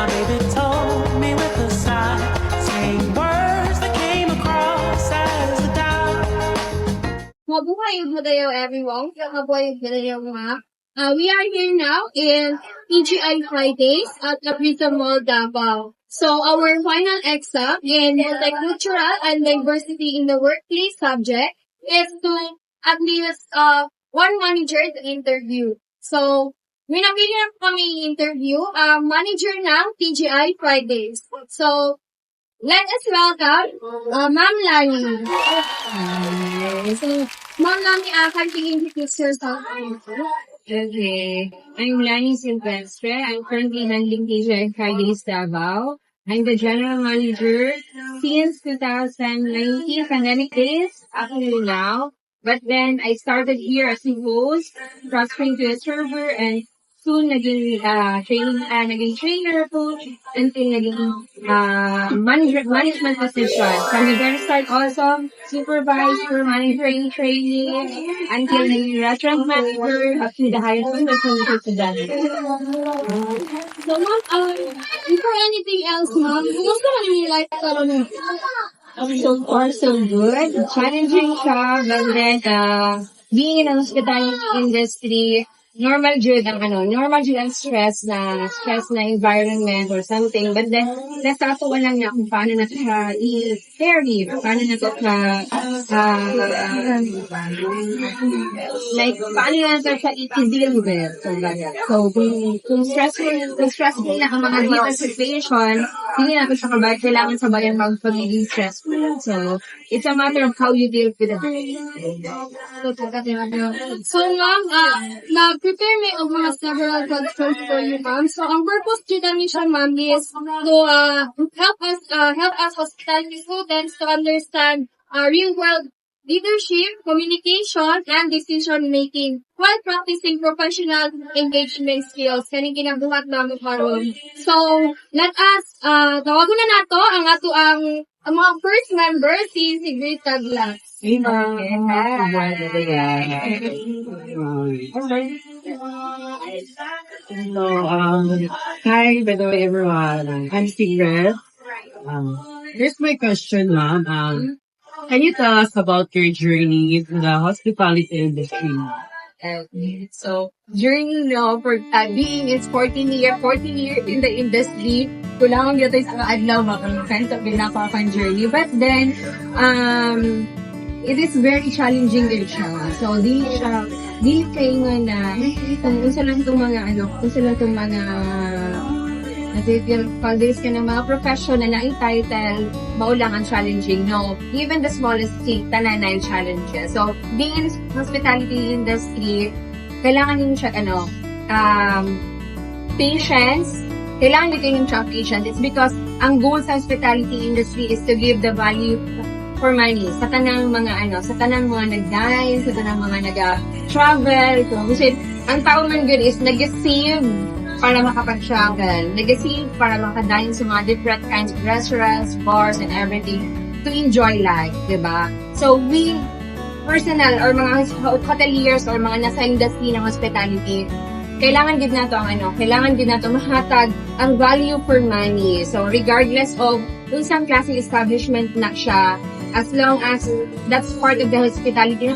My baby told me with a sigh, saying words that came across as a doubt. Mabuhay yung Hadayo everyone. Mabuhay yung Hadayo mga. We are here now in PGI Fridays at Aprita Mall, Davao. So our final exam in multicultural and diversity in the workplace subject is to at least one manager to interview. So may nabigyan kami interview manager ng PGI Fridays. So let us welcome Ma'am Lani. So Ma'am Lani, can you introduce yourself? Okay. I'm Lani Silvestre. I'm currently handling PGI Fridays Davao. I'm the general manager since 2019 pandemic days, actually now. But then I started here as a host, transferring to a server, and soon naging trainer coach until naging management position. From the very start also, supervisor, managing training, until naging restaurant manager, up to the highest position to that. So Ma'am, before anything else, Ma'am, kumusta man yung life karon? So far, so good. Challenging siya, but then, being in the hospitality industry, normal jud ang stress na environment or something. But then, nasatuwa lang na kung paano na siya i-carry, paano na paano na siya i-deal with. So, kung stressful na ang mga given situation, hindi natin siya kabay, kailangan sabayan magpagiging stressful. So, it's a matter of how you deal with it. So Ma'am, na-prepare may of mga several questions for you, Ma'am. So ang purpose dito namin siya, Ma'am, is to help us hospitality students to understand real world leadership, communication, and decision making while practicing professional engagement skills kaning kinabuhat namin karon. So let us tawagon na nato ang mga first member si Great Douglas. Hi, by the way, everyone. I'm Sigrid. Here's my question, ma'am. Can you tell us about your journey in the hospitality industry? So, journey for being is 14 years in the industry. Kulangan yun tayo sa adlaw makakanta pinapakang journey. But then, it is very challenging din siya. So, di kayo nga na, kung isa lang itong mga pag-days ka ng mga profession na na-title, maulang ang challenging. No, even the smallest thing, tanan na yung challenges. So, being in hospitality industry, kailangan din siya, patience. Kailangan din yung siya patience. It's because ang goal sa hospitality industry is to give the value for money sa tanang mga nag-dine, sa tanang mga nag-travel. So, kasi ang tao man good is nag-save para makapag-travel, nag-save para makadine sa mga different kinds of restaurants, bars, and everything to enjoy life, diba? So, we personal or mga hoteliers or mga nasa industry ng hospitality, kailangan din nato mahatag ang value for money. So, regardless of unsang klaseng establishment na siya, as long as that's part of the hospitality,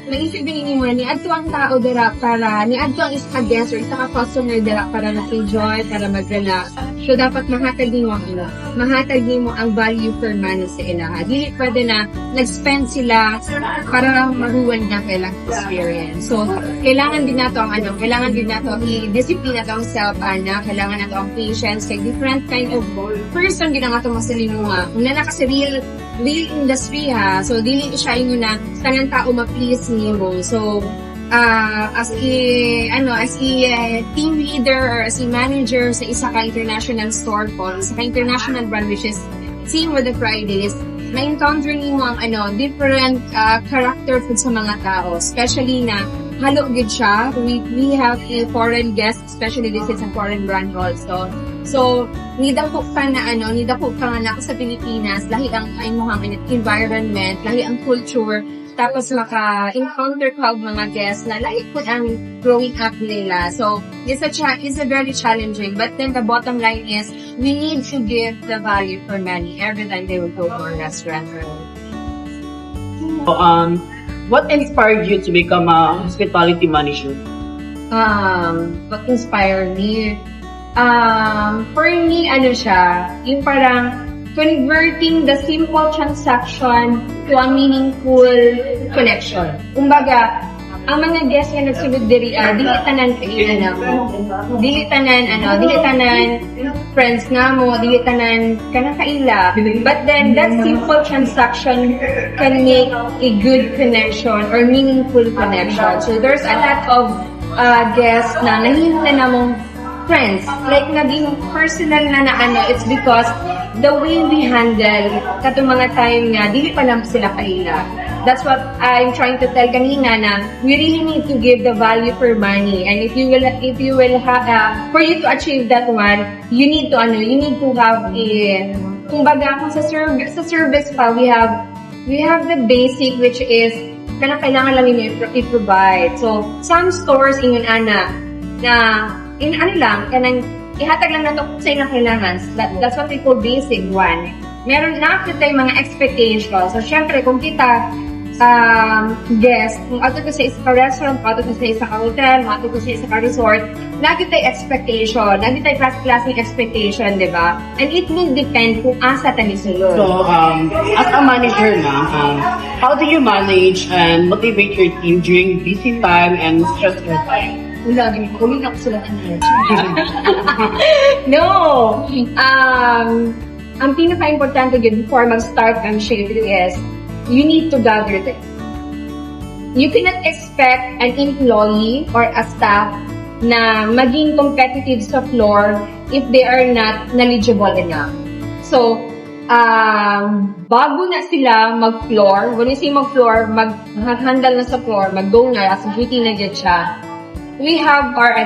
naisip din mo ni adto ang tao dira para ni adto ang isa ka guest or isa ka customer dira para mag-enjoy, para mag-relax. So dapat mahatag din mo ang value for money sa ilaha. Dili pwede na nag-spend sila para maruwan na kailang experience. So kailangan din nato i-discipline nato ang self kailangan nato ang patience kay different kind of person gid ang ato masalinunga. Kung na kasi real industry ha. So dili siya ingon na tanang tao ma-please nimo. So as a team leader or as a manager sa isa ka international store po, sa international brand which is same with the Fridays, na-encounter nimo ang different character po sa mga tao, especially na halo gid siya. We have a foreign guest, especially this is a foreign brand also. So, nidako ka na ako sa Pilipinas, lahi ang environment, lahi ang culture, tapos maka-encounter ka og mga guests na lahi po ang growing up nila. So, it's a very challenging. But then the bottom line is, we need to give the value for money every time they will go to our restaurant. So, what inspired you to become a hospitality manager? What inspired me? For me, ano siya, yung parang converting the simple transaction to a meaningful connection. Kumbaga, ang mga guests nga nagsulod diri, dili tanan dili tanan friends nga mo, dili tanan kaila. But then, that simple transaction can make a good connection or meaningful connection. So, there's a lot of guests na nahihintay na mong friends. Like, naging personal na it's because the way we handle katong mga time nga, dili pa lang sila kaila. That's what I'm trying to tell kanina na we really need to give the value for money. And if you will have, for you to achieve that one, you need to have kumbaga, kung sa service pa, we have the basic, which is, kailangan lang yun i-provide. So, some stores ingon na ihatag lang na ito sa ilang kailangan. That's what we call basic one. Meron na tayong mga expectations. So, syempre, kung kita guest, kung ato ko sa isa ka restaurant, ato ko sa isa ka hotel, ato ko sa isa ka resort, lagi tayo expectation, lagi tayo class-classing expectation, di ba? And it will depend kung asa tayo sulod. So, as a manager na, how do you manage and motivate your team during busy time and stressful time? Lagi ko, ulit ako sila No! Ang pinaka-importante yun before mag-start ang shift is, you need to gather them. You cannot expect an employee or a staff na maging competitive sa floor if they are not knowledgeable enough. So, bago na sila mag-floor, when you say mag-floor, mag-handle na sa floor, mag-go na, as duty na dyan siya, we have our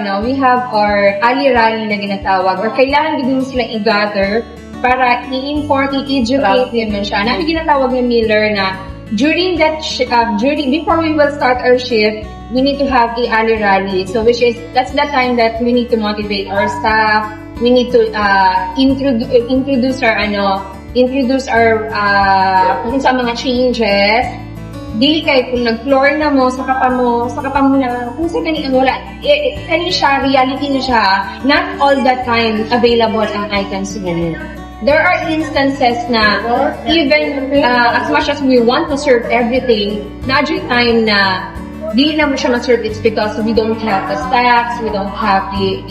ali-rally na ginatawag, or kailangan din sila i-gather para i-inform, i-educate naman siya. Na ginatawag ng Miller na during before we will start our shift, we need to have a ali-rally. So that's the time that we need to motivate our staff. We need to introduce our kung sa mga changes. Dili kay kung nag-floor na mo, saka pa mo na, kung sa ganyan, wala, siya, reality na siya, not all the time available ang items mo. There are instances na, even as much as we want to serve everything, na time na, dili na mo siya ma-serve, it's because we don't have the stocks, we don't have the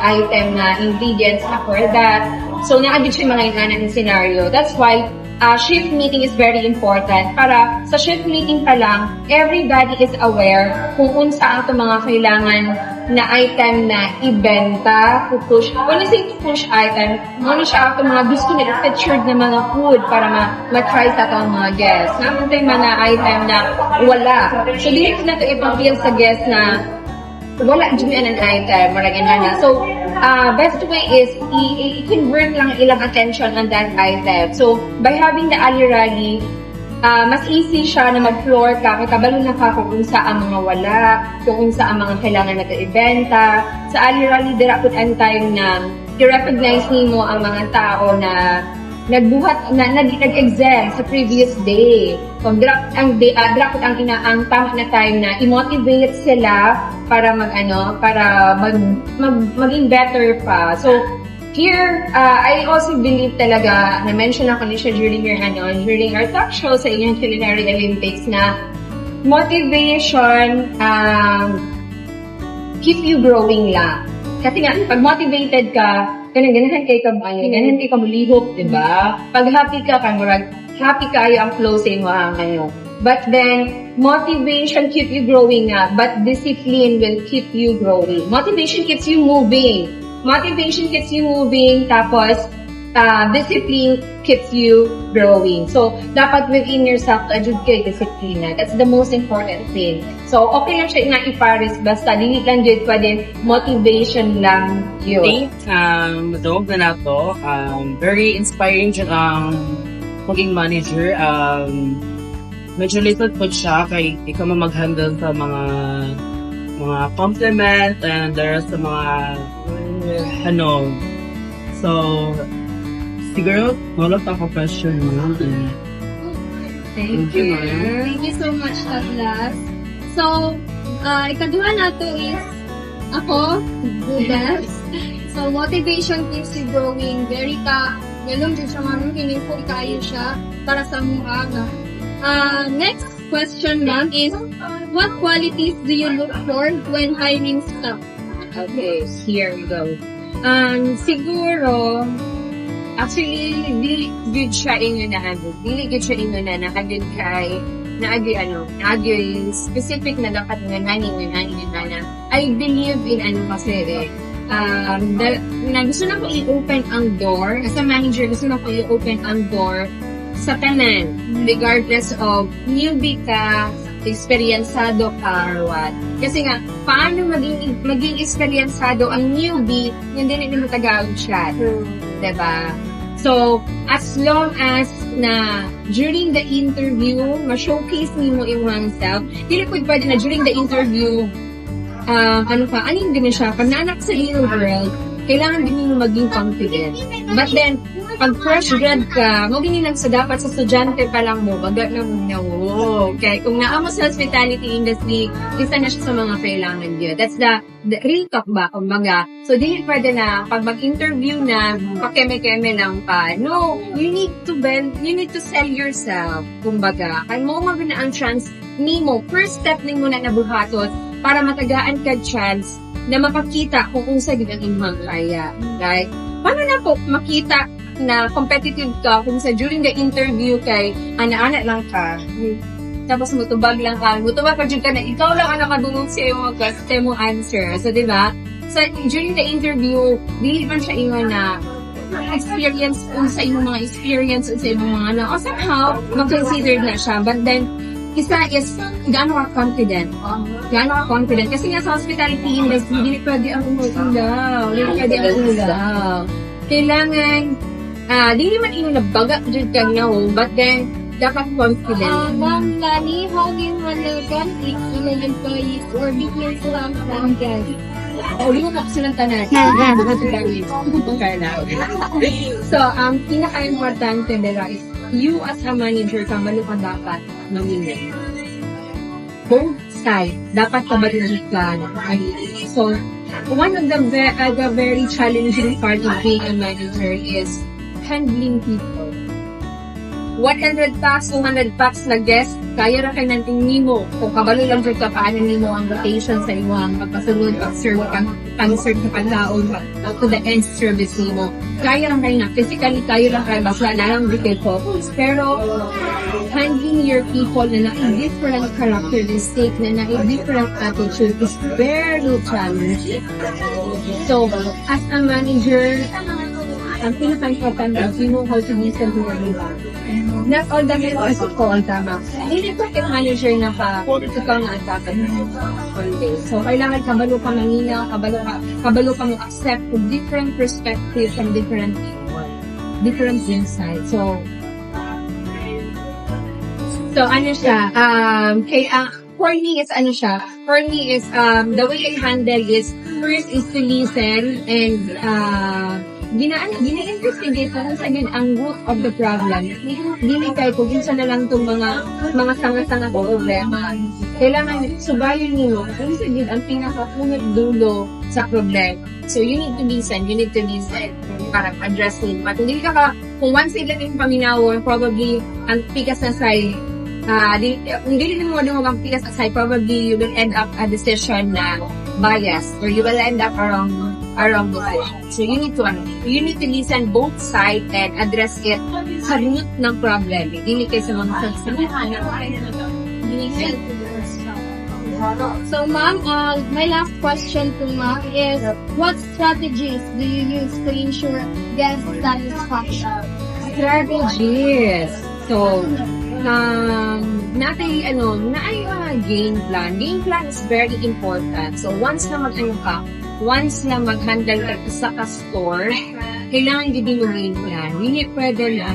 item na ingredients for that. So, naagit siya mga inanang scenario. That's why, shift meeting is very important para sa shift meeting pa lang, everybody is aware kung unsa ang ito mga kailangan na item na ibenta, push. When you say push item, ano siya ito mga gusto nila featured na mga food para ma-try sa itong mga guests. Naman ito yung mga item na wala. So, dili ko na ito ipapil sa guests na wala dyan ang item, maragin na. So, best way is i-convert lang ilang attention on that item. So, by having the ali-rally, mas easy siya na mag-floor ka, kabalo na ka kung sa ang mga wala, kung sa ang mga kailangan na ibenta. Sa ali-rally, dirapot ang time na i-recognize mo ang mga tao na nag-exam sa previous day. So, drapot ang tama na time na i-motivate sila para maging better pa. So, here, I also believe talaga, na-mention ako ni siya during our talk show sa inyong Culinary Olympics na motivation keep you growing lang. Kasi nga, pag motivated ka, ganahan kayo malihok, diba? Pag happy ka kayo ang closing mo ngayon. But then, motivation keep you growing up, but discipline will keep you growing. Motivation keeps you moving. Tapos, discipline keeps you growing. So, dapat within yourself to educate discipline. That's the most important thing. So, okay lang siya nga ipares, basta dili lang dito pa din, motivation lang yun. Madog na nato. Very inspiring dyan ang maging manager. medyo little po siya kay ikaw mo mag-handle sa mga compliment and there are sa mga so siguro wala pa ako question mo. Thank you. Thank you so much, Douglas. So, ikaduha nato is ako, Douglas. So, motivation keeps you growing. Very galong dyan siya manong kinipog kayo siya para sa mga next question, ma'am, is what qualities do you look for when hiring staff? Okay, here we go. Siguro, actually, dili good siya ingon na dili good siya ingon na nakagid kay naagi specific na dapat nga nani. I believe in kasi na gusto na ko i-open ang door as a manager, gusto na ko i-open ang door sa tanan regardless of newbie ka, eksperyensado ka or what. Kasi nga, paano maging eksperyensado ang newbie, hindi na matagawin siya. Diba? So, as long as na during the interview, ma-showcase mo yung oneself, hindi po pwede na during the interview, anong din siya, pag naanak sa little world, kailangan din mo maging confident. But then, pag fresh grad ka, maging lang sa dapat sa estudyante pa lang mo, baga na mo, okay? Kung naamo sa hospitality industry, isa na siya sa mga kailangan yun. That's the real talk ba, kumbaga. So, di pwede na, pag mag-interview na, pakeme-keme lang pa. No, you need to sell yourself, kumbaga. Kaya mo na ang chance nimo, first step nimo na nabuhatot, para matagaan ka chance na mapakita kung unsa gid ang imong kaya. Right? Paano na po makita na competitive ka kung sa during the interview kay ana-ana lang ka. Tapos mutubag lang ka. Mutubag ka dyan ka na ikaw lang ang nakadungog sa iyong answer. So, di ba? So, during the interview, dili man siya ingon na experience kung sa imong mga experience sa imong mga o somehow, mag-consider na siya. But then, isa is, gaano ka confident? Gaano ka confident? Kasi nga sa hospitality industry, hindi pwede ang umulaw. Kailangan, hindi man yung nabaga dyan ka but then, dapat confident. Ma'am Lani, how do you handle conflicts among employees or business staff from guests? Uli mo na silang tanan. So, ang pinaka-importante nila is, you as a manager, kabalo ka dapat mamili. Both sides, dapat kabalo ka. So, one of the very challenging part of being a manager is handling people. 100 packs, 200 packs na guest, kaya ra kay nanting nimo. Kung kabalo lang jud ka paano nimo ang rotation sa imong pagpasulod, pag-serve ka panlaon to the end service nimo. Kaya lang kayo na, physically kayo lang kayo, basta na lang dito focus. Pero, handling your people na different characteristic, na different attitude is very challenging. So, as a manager, ang pinaka-important is you know how to listen to your people. Not all the members of call, tama. Hindi ko kay manager na pa, ikaw nga ang dapat all day. So, kailangan kabalo ka manina, kabalo ka mag-accept of different perspectives and different people, different insights. So, ano siya, for me is, the way I handle is, first is to listen and, gina-investigate kung saan yun ang root of the problem. Dili kayo kung saan na lang itong mga sanga-sanga problema. Kailangan subayin nyo kung saan yun ang pinakapunot dulo sa problem. So, you need to listen para address it. But kung once sila yung paminawon, probably, ang pikas na side, hindi rin mo ang pikas na side, probably you will end up a decision na biased or you will end up around decision. So, you need to listen both sides and address it sa root ng problem. Hindi kayo sa mga sagsalihan. So, ma'am, my last question to ma'am is, what strategies do you use to ensure guest satisfaction? Strategies. So, game plan. Game plan is very important. So, once na mag-handle ka sa store, kailangan hindi mo game plan. Hindi pwede na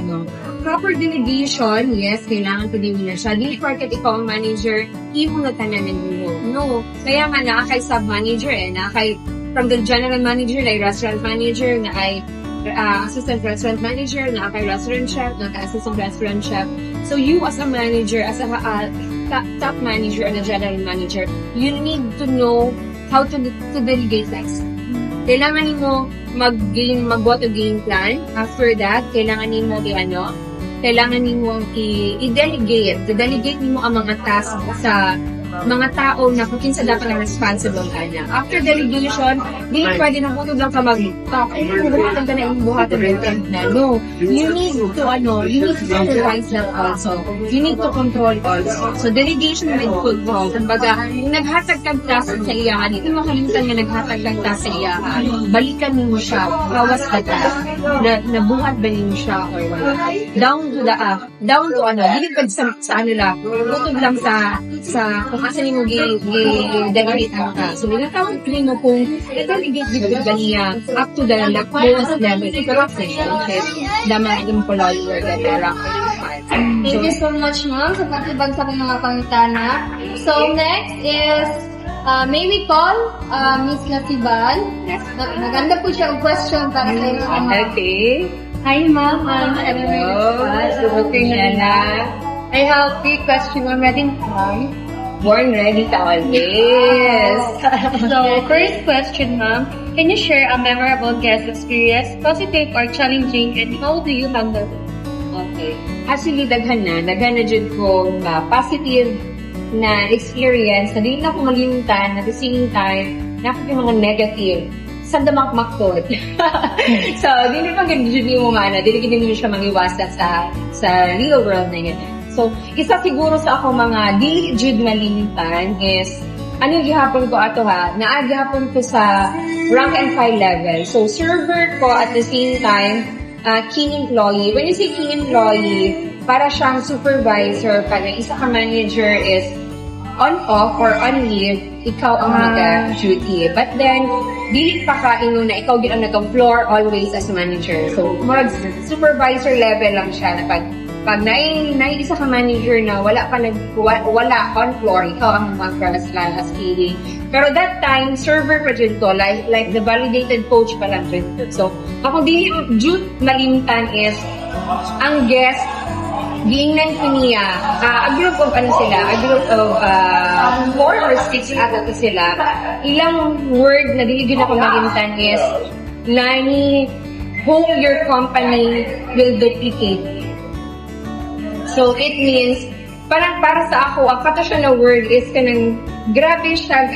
proper delegation, yes, kailangan ko din na siya. Dili porket ikaw ang manager, imo na tananan mo. No. Kaya nga na kay sub-manager na kay from the general manager, na restaurant manager, na ay assistant restaurant manager, na kay restaurant chef, na kay assistant restaurant chef. So you as a manager, as a top manager and a general manager, you need to know how to delegate tasks. Kailangan mo mag-what to game plan. After that, kailangan mo kailangan mo i-delegate. I-delegate mo ang mga tasks sa mga tao na kung kinsa dapat na responsible ka niya. After delegation, di pwede na kung lang ka mag-talk. Buhatan ka na yung buhatan na. No. You need to supervise that also. You need to control also. So, delegation with control. Kumbaga, yung naghatag kang task sa iya, dito mo kalimutan nga naghatag kang task sa iya, balikan mo siya, bawas ka task. Nabuhat ba niyo siya or wala? Down to dili pa sa lang, butod lang sa kung asa ni mo delegate ang task. So, nilakawin mo kung delegate dito ba niya up to the lowest level. Pero the mga employee or the director. Thank you so much, ma'am, sa pagtibag sa aking mga pangitana. So, next is, may we call Miss Nasiban? Maganda po siya ang question para sa inyo. Okay. Hi, ma'am. I have 3 questions already, ma'am. Born ready ka always. So, first question, ma'am. Can you share a memorable guest experience, positive or challenging, and how do you handle it? Okay. Actually, daghan na dyan ko positive na experience na di na ako malimutan, at the same time, nakapag yung mga negative. Sa damakmak to. So, di na pag dyan mo dili mo siya mangiwasa sa real world na yun. So, isa siguro sa ako mga dili jud malimitan is ano gihapon ko ato naagihapon ko sa rank and file level. So, server ko at the same time, key employee. When you say key employee, para siyang supervisor, pag isa ka manager is on-off or on-leave, ikaw ang mag-duty. But then, dili pa ka na ikaw din ang nag-floor always as manager. So, supervisor level lang siya na pag isa ka manager na wala on floor, ikaw ang mag-first line as PD. Pero that time, server pa dyan to, like the validated coach pa lang dyan. So, ako dili jud malimtan is, ang guest, giingnan ko niya, a group of 4 or 6 ata sila. Ilang word na dili gyud ako malimtan is, nani, whom your company will duplicate. So, it means, parang para sa ako, ang kata siya na word is kanang grabe siya,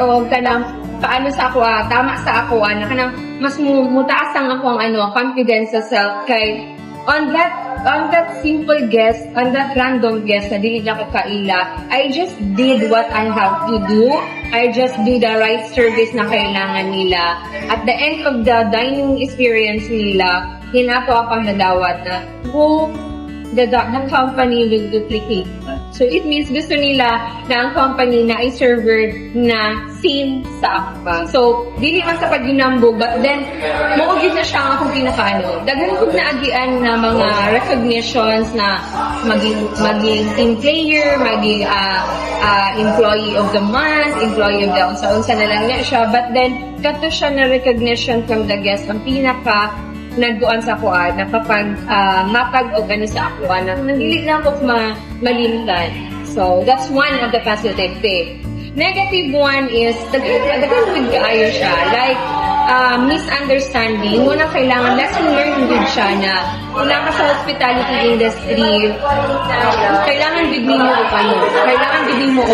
o kanang paano sa ako, tama sa ako, kanang mas mutaas ang ako ang confidence sa self, kay on that simple guess, on that random guess na dili na ko kaila, I just did what I have to do. I just do the right service na kailangan nila. At the end of the dining experience nila, hinato akong nadawat na, the company will duplicate. So, it means gusto nila na ang company na ay server na same sa ako. So, dili man sa pag-ginambog, but then, maugid na siya akong pinakaano. Daghan ko na agian na mga recognitions na maging team player, maging employee of the month, employee of the unsa-unsa na lang niya siya. But then, kato siya na recognition from the guest, ang pinaka nagduan sa kuan na kapag mapag-organize sa ako na hindi lang ako malimtan. So, that's one of the positive thing. Negative one is, daghan with kaayo siya. Like, misunderstanding. Muna kailangan, lesson learned din siya na wala ka sa hospitality industry, kailangan bigmin mo kailangan bigmin mo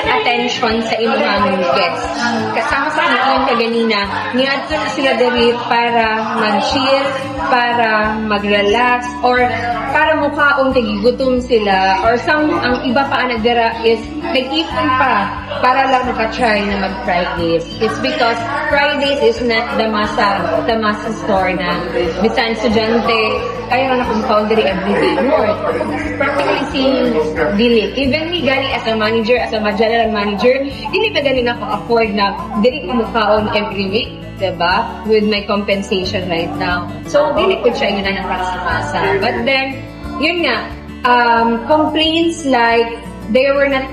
attention sa inyong guests. Kasama sa yung kaganina, niadto na sila dali para mag-chill, para mag-relax, or para mukhaong tagigutom sila, or ang iba pa nagdara is nag-ipon pa para lang makatry na mag-Fridays. It's because Fridays is not the masa store na bisan estudyante, kaya na akong boundary everyday. More, practically seeing dili. Even me gani as a manager, as a general manager, hindi pa gani na ako afford na dili ko mukhaon every week. diba? With my compensation right now. So, dili ko siya yun na nakasama. But then, yun nga, complaints like they were not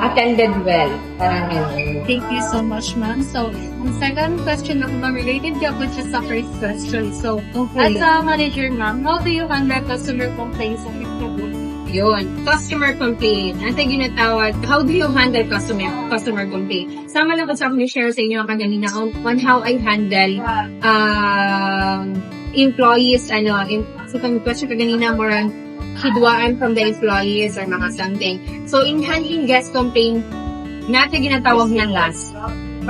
attended well. Parang yun. Thank you so much, ma'am. So, ang second question ako, ma'am, related ka po siya sa first question. So, as a manager, ma'am, how do you handle customer complaints sa Victoria? Yun, customer complaint. Ang ginatawag, how do you handle customer complaint? Sama lang ko sa akin share sa inyo ang kanina on how I handle employees, so kung question ka kanina, more on hidwaan from the employees or mga something. So, in handling guest complaint, natin ginatawag na last.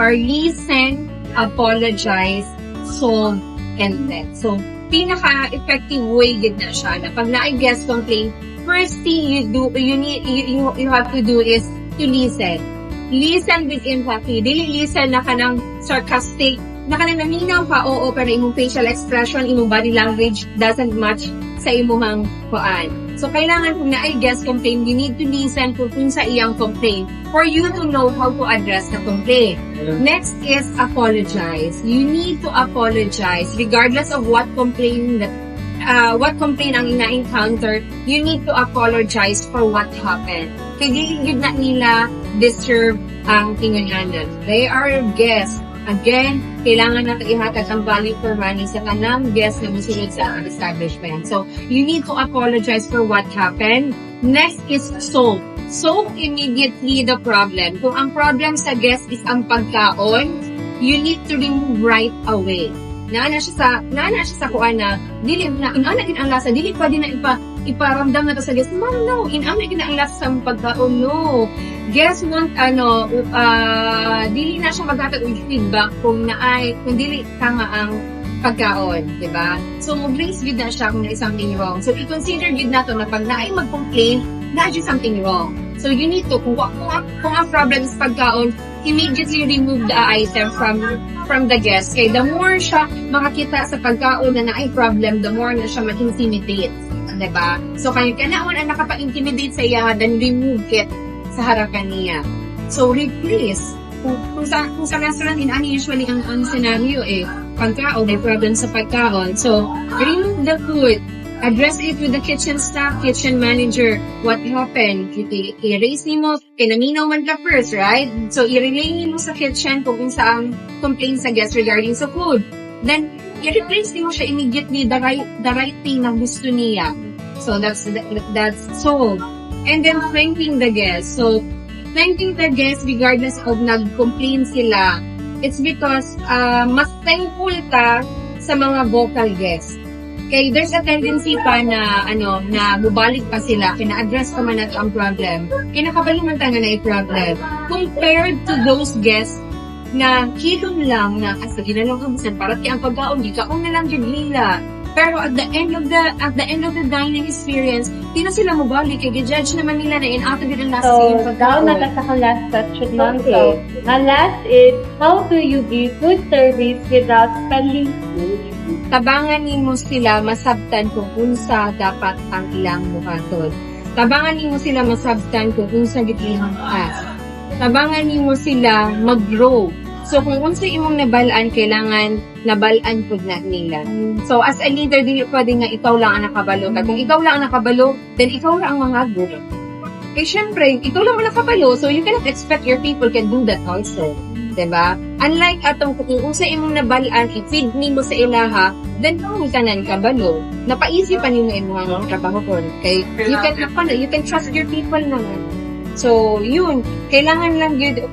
Or listen, apologize, solve, and then. So, pinaka-effective way gid na siya na pag na guest complaint, first thing you have to do is to listen. Listen with empathy. Dili listen na kanang sarcastic, na kanang naminaw ka, oo, pero imong facial expression, imong body language doesn't match sa imong kuan. So, kailangan kung na guest complaint, you need to listen kung sa iyang complaint for you to know how to address the complaint. Next is apologize. You need to apologize regardless of what complaint ang ina-encounter, you need to apologize for what happened. Kaya yun na nila deserve ang tingunanan. They are guests. Again, kailangan natin ihatag ang value for money sa kanang guests na musunod sa establishment. So, you need to apologize for what happened. Next is solve. Solve immediately the problem. Kung ang problem sa guest is ang pagkaon, you need to remove right away. Naana siya sa kuan na dili na inana gid ang lasa, dili pa din na iparamdam na to sa guest. No, inana gid ang lasa sa pagkaon. No. Guest want dili na siya maghatag og feedback kung dili tama ang pagkaon, di ba? So mo-brace gid na siya kung na something wrong. So i-consider gid nato na pag naay mag-complain, na something wrong. So you need to kung ang problem is pagkaon, immediately remove the item from the guest. Kaya the more siya makakita sa pagkaon na naay problem, the more na siya ma-intimidate. Diba? So, kaya kanaon ang nakapa-intimidate sa iya, then remove it sa harapan niya. So, replace. Kung sa restaurant, usually ang scenario pagkaon, may problem sa pagkaon. So, remove the food. Address it with the kitchen staff, kitchen manager. What happened? I-raise nimo, kinaminaw man ka first, right? So, i-relay nimo sa kitchen kung saan complaint sa guest regarding sa food. Then, i-replace nimo siya immediately the right thing na gusto niya. So, that's solved. And then, thanking the guest. So, thanking the guest regardless of nag-complain sila, it's because mas thankful ka sa mga vocal guests. Okay, there's a tendency pa na bubalik pa sila, kina-address pa man nato ang problem. Kinakabalik man tayo na i-problem. Compared to those guests na kilom lang na asa ginalong kamusan para kaya ang pagkaon di ka na lang nila. Pero at the end of the dining experience, di na sila mabalik, kaya judge naman nila na in-out din ang last So, pagkaon. daw nakasaka last question lang. So, ang last is, how do you give good service without spending food? Tabangan nimo sila masabtan kung unsa dapat ang ilang buhaton. Tabangan nimo sila masabtan kung unsa gid ilang task. Tabangan nimo sila mag-grow. So kung unsa imong nabalaan, kailangan nabalaan pud na nila. So as a leader, dili pwede nga ikaw lang ang nakabalo. Kung ikaw lang ang nakabalo, then ikaw lang ang mangago. Eh syempre, ikaw lang ang nakabalo, so you cannot expect your people can do that also. Diba? Unlike atong kung unsa imong nabalaan, i-feed nimo sa ilaha, then kung tanan kabalo, napaisip pa nimo imong trabaho kon. Kay you can trust your people naman. So yun, kailangan lang gyud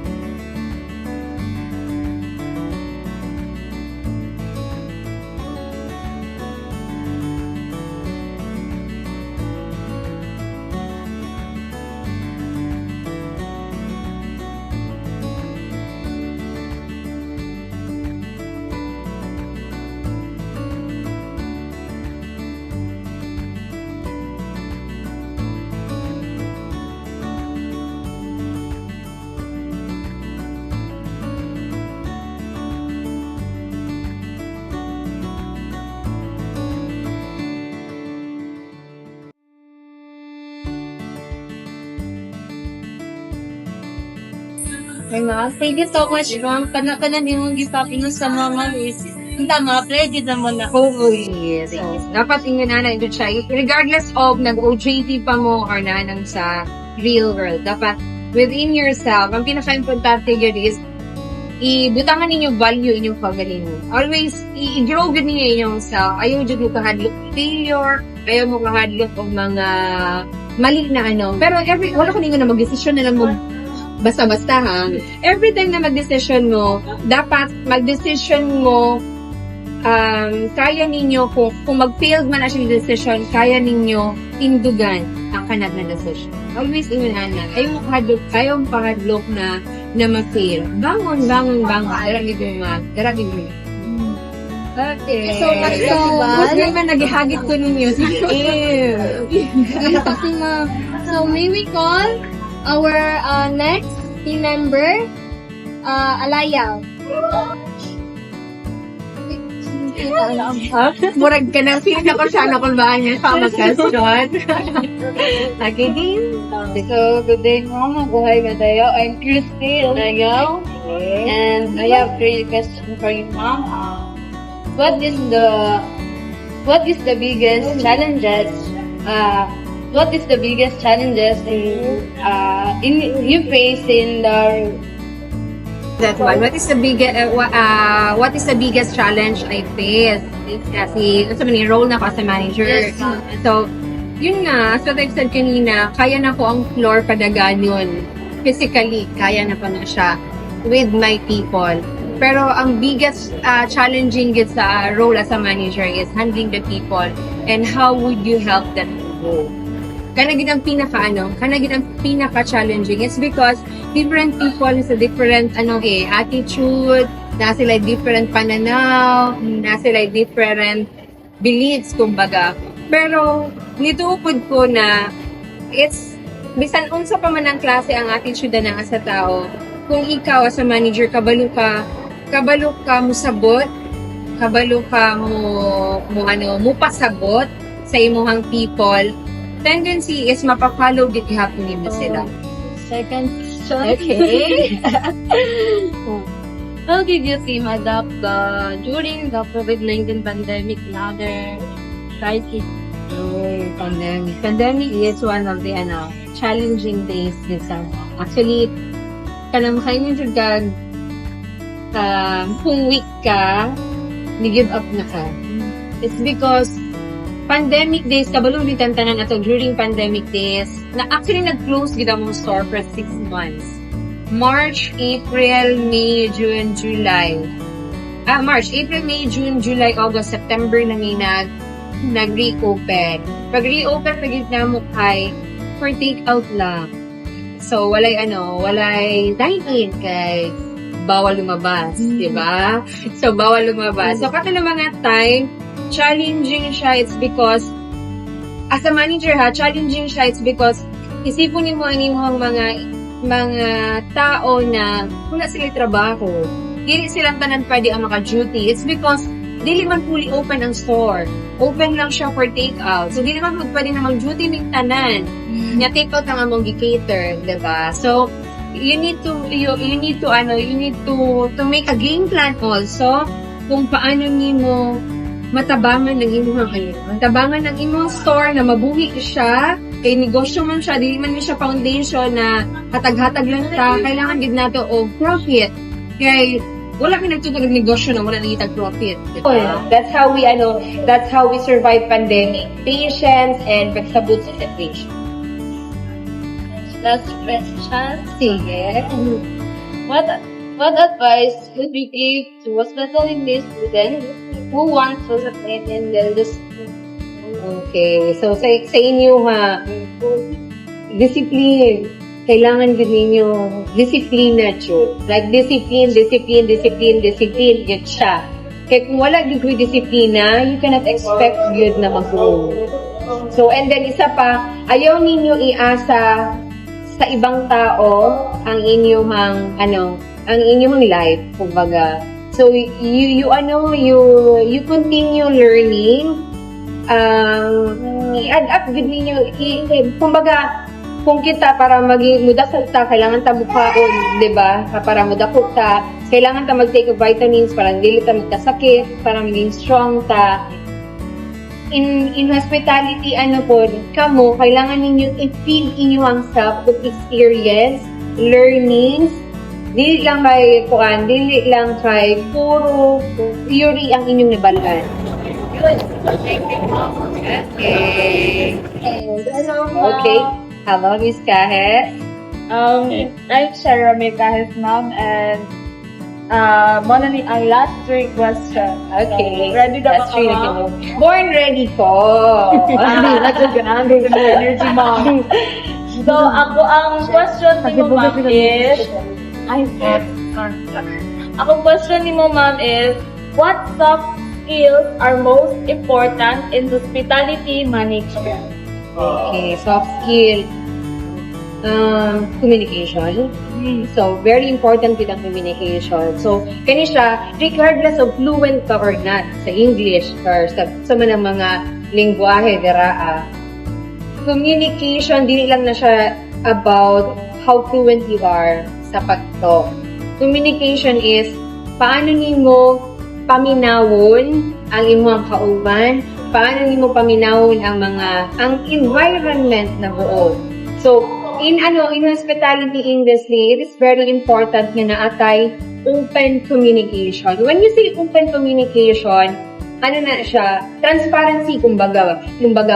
Thank you so much, ma'am. Kana-kana ni mong gipapino sa mga is. Tama, pwede naman ako. Oo, yes. So, dapat inyo na ito siya. Regardless of nag-OJT pa mo or nanang sa real world, dapat within yourself, ang pinaka-importante yun is ibutangan ninyo value inyong pagalingon. Always, i-grow good ninyo inyong self. Ayaw dyan mo kahadlok failure, ayaw mo kahadlok o mga mali na ano. Pero wala ko ninyo na mag-desisyon na lang mo basta-basta ha. Every time na mag-decision mo, dapat mag-decision mo kaya ninyo, kung mag-failed man na siya yung decision, kaya ninyo tindugan ang kanat na decision. Always inunanan. Ayaw pakadlok na ma-fail. Bangon. Daragin mo. Okay. So, Mas naman naghihagit ko ninyo. So, may we call our next team member, Alaya. Murag ka na, feel na ko siya na kung baan niya sa mag-question. Okay, din. So, good day, ma'am. Buhay ka tayo. I'm Christy Olayo. And I have 3 questions for you, ma'am. What is the biggest challenges you face in the That one. What is the biggest challenge I face? Kasi, role na ako as a manager. Yes. So, yun nga, as what I've said kanina, kaya na ko ang floor padagan yun. Physically, kaya na pa na siya with my people. Pero ang biggest challenging gets sa role as a manager is handling the people and how would you help them to grow. Kanagid ang pinaka-challenging. It's because different people sa different attitude, na sila different pananaw, na sila different beliefs, kumbaga. Pero, nituupod ko na it's, bisan unsa pa man ang klase ang attitude na nga sa tao, kung ikaw as a manager, kabalo ka musabot, kabalo ka mo pasabot sa imuhang people, tendency is mapapollow gid gihapon nimo sila. second question? Okay. How did your team adapt during the COVID-19 pandemic and other crises? Pandemic is one of the challenging days this actually kanang kayo jud kung week ka ni-give up na ka. It's because pandemic days, kabalong bitantanan ato during pandemic days, na actually nag-close gid ang store for 6 months. March, April, May, June, July. March, April, May, June, July, August, September na may nag-reopen. Pag-reopen, pagit na mo kay for take-out lang. So, walay dine-in kay bawal lumabas, di ba? So, bawal lumabas. So, kato na mga time, challenging siya, it's because, as a manager challenging siya, it's because, isipon mo ang imong mga tao na, kung na sila trabaho, dili silang tanan pwede ang maka-duty. It's because, dili man fully open ang store. Open lang siya for take-out. So, dili man pwede na mag-duty ng tanan. Nya take-out ang among gi-cater, diba? So, you need to make a game plan also kung paano nimo matabangan ng imong store na mabuhi siya, kay negosyo man siya, dili man siya foundation na hatag-hatag lang ta, kailangan gid nato og profit. Kay wala ka nagtutulog negosyo na wala nangitag profit. Diba? That's how we survive pandemic. Patience and pagsabot sa situation. Last question. Sige. What advice would you give to especially these students who want to succeed in the industry? Okay. So, sa inyo discipline. Kailangan din ninyo disiplina, Chud. Like, discipline, yun siya. Kaya kung wala din yung disiplina, you cannot expect good na mag-grow. So, and then isa pa, ayaw ninyo iasa sa ibang tao ang inyong life, kumbaga. So, you continue learning, i-add up din ninyo, kumbaga, kung kita para maging mudakot ta, kailangan ta mukhaon, di ba? Para mudakot ta, kailangan ta mag-take of vitamins para dili ta magkasakit, para maging strong ta. In hospitality, ano po, kamo, kailangan ninyo i-feed inyong self with experience, learnings, dili lang kay kuan, dili lang kay puro theory ang inyong nabalaan. Okay. Hello, Miss Kahe. I'm Sarah May Kahit, ma'am, and Monali, ang last 3 question. Okay. Ready na That's ba ka, really ma'am? good. Born ready ko. Hindi na energy, ma'am. So, ako ang question ni mo, ma'am, is... Ako question ni mo, ma'am, is what soft skills are most important in hospitality management? Okay, soft skill. Communication. So, very important with ang communication. So, kani siya, regardless of fluent ka or not sa English or sa mga lingwahe, dira, communication, dili lang na siya about how fluent you are sa pag-talk. Communication is, paano nimo paminawon ang imong kauban, paano nimo paminawon ang environment na buo. So, in hospitality industry, it is very important nga naatay open communication. When you say open communication, ano na siya, transparency, kumbaga.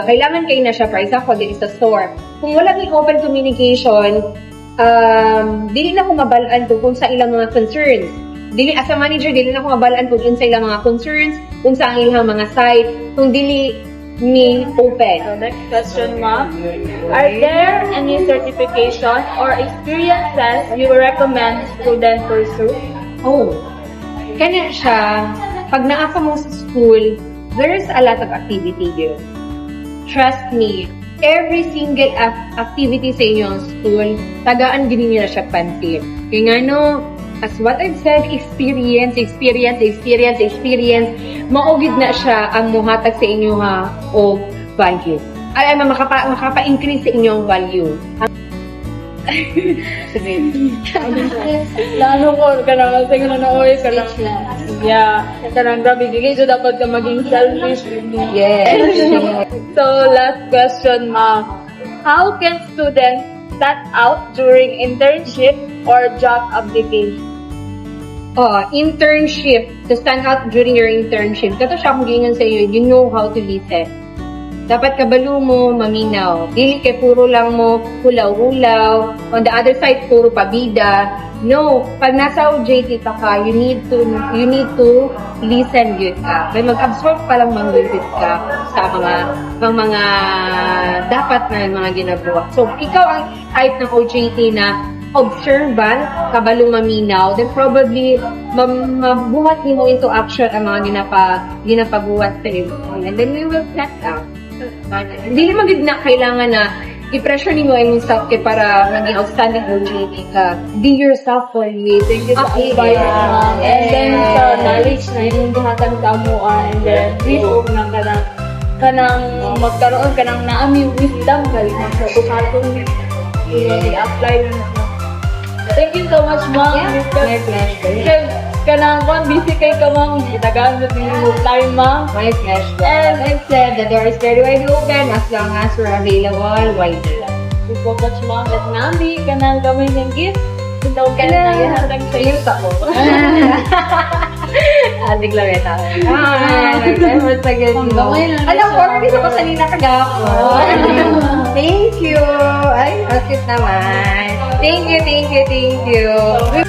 Kailangan kayo na siya, for example, dito sa store. Kung wala may open communication, dili na ko mabalaan to kung sa ilang mga concerns. As a manager, dili na ko mabalaan kung sa ilang mga concerns, kung sa ilang mga site, kung dili ni open. So, next question, ma'am. Are there any certification or experiences you recommend students pursue? Oh, kanya siya, pag naasa mo sa school, there's a lot of activity here. Trust me, every single activity sa inyong school, tagaan din nila siya pansin. Kaya nga no, as what I've said, experience, maugid na siya ang muhatag sa inyo ha, o value. Ay, makapa-increase sa inyong value. Lalo ko, kanang tingin na oy, kanang, yeah, kanang grabe, gigay so dapat ka maging selfish. Yes. So, last question, ma'am. How can students stand out during internship or job application? Internship. To stand out during your internship. Kato siya kung gingan sa iyo, you know how to listen. Dapat kabalo mo, maminaw. Dili kay puro lang mo, hulaw-hulaw. On the other side, puro pabida. No, pag nasa OJT ka, you need to listen good ka. May mag-absorb pa lang mag-visit ka sa mga dapat na mga ginagawa. So, ikaw ang type ng OJT na observant, kabalo maminaw, then probably mabuhat mo into action ang mga ginapabuhat sa iyo. And then we will set out. Hindi naman din na kailangan na i-pressure mo ang self kay para maging outstanding OJT ka. Be yourself always. Thank you sa advice, ma'am. And then sa knowledge na yung buhatan ka mo, and then please huwag na kanang magkaroon ka ng naaming wisdom ka rin sa buhatong i-apply na. Thank you so much, ma'am. My pleasure. Kanang busy kay ka, ma'am. Itagamit niyo yung time, ma'am. My pleasure. And I've said, the door is very wide open as long as we're available widely. Thank you so much, ma'am. At nami, kanang gawin ng gift. Itaw ka na ihatag sa iyo sa ko. Adik lang ito. Salamat sa ganyan mo. Alam ko, hindi sa pasalina kagapon. Thank you. Ay, bakit naman. Thank you.